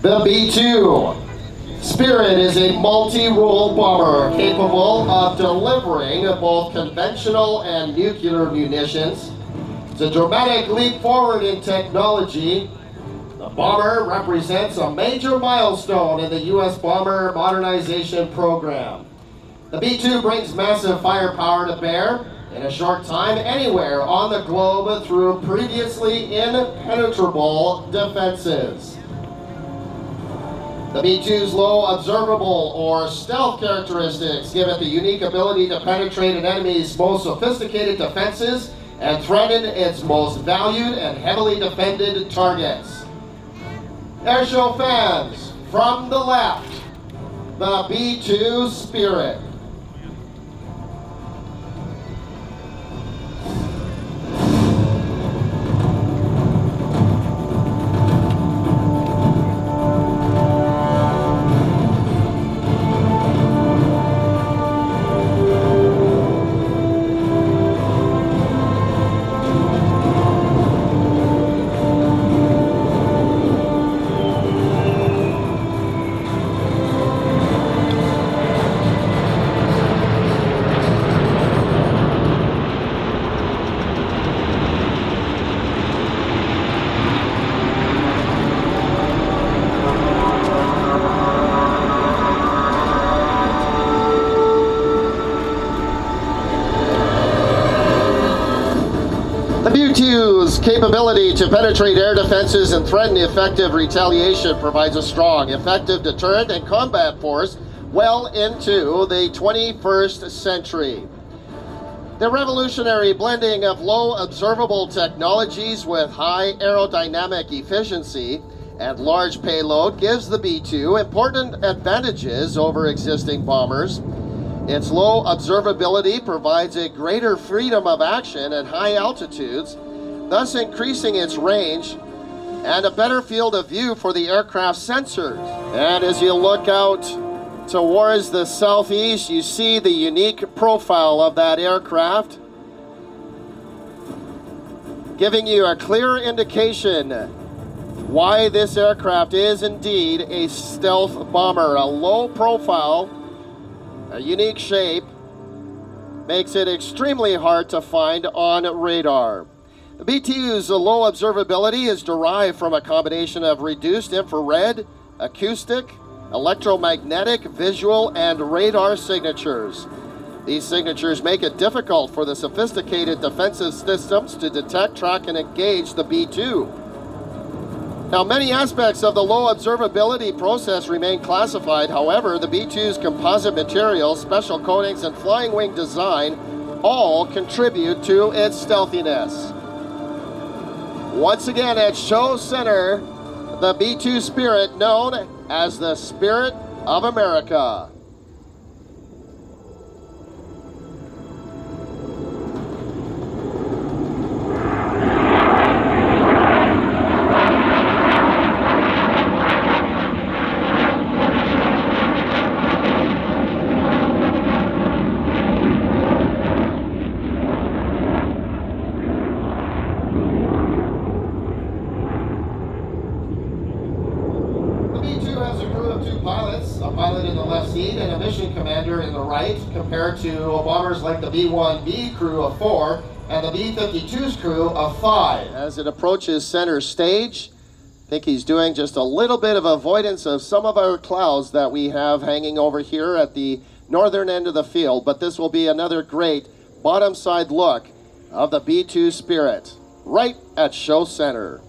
The B-2 Spirit is a multi-role bomber capable of delivering both conventional and nuclear munitions. It's a dramatic leap forward in technology. The bomber represents a major milestone in the U.S. bomber modernization program. The B-2 brings massive firepower to bear in a short time anywhere on the globe through previously impenetrable defenses. The B-2's low observable or stealth characteristics give it the unique ability to penetrate an enemy's most sophisticated defenses and threaten its most valued and heavily defended targets. Airshow fans, from the left, the B-2 Spirit. The B-2's capability to penetrate air defenses and threaten effective retaliation provides a strong, effective deterrent and combat force well into the 21st century. The revolutionary blending of low observable technologies with high aerodynamic efficiency and large payload gives the B-2 important advantages over existing bombers. Its low observability provides a greater freedom of action at high altitudes, thus increasing its range and a better field of view for the aircraft sensors. And as you look out towards the southeast, you see the unique profile of that aircraft, giving you a clear indication why this aircraft is indeed a stealth bomber. A low profile, a unique shape, makes it extremely hard to find on radar. The B-2's low observability is derived from a combination of reduced infrared, acoustic, electromagnetic, visual, and radar signatures. These signatures make it difficult for the sophisticated defensive systems to detect, track, and engage the B-2. Now, many aspects of the low observability process remain classified. However, the B-2's composite materials, special coatings, and flying wing design all contribute to its stealthiness. Once again at Show Center, the B-2 Spirit, known as the Spirit of America. A pilot in the left seat and a mission commander in the right, compared to bombers like the B-1B crew of 4 and the B-52's crew of 5. As it approaches center stage, I think he's doing just a little bit of avoidance of some of our clouds that we have hanging over here at the northern end of the field, but this will be another great bottom side look of the B-2 Spirit right at Show Center.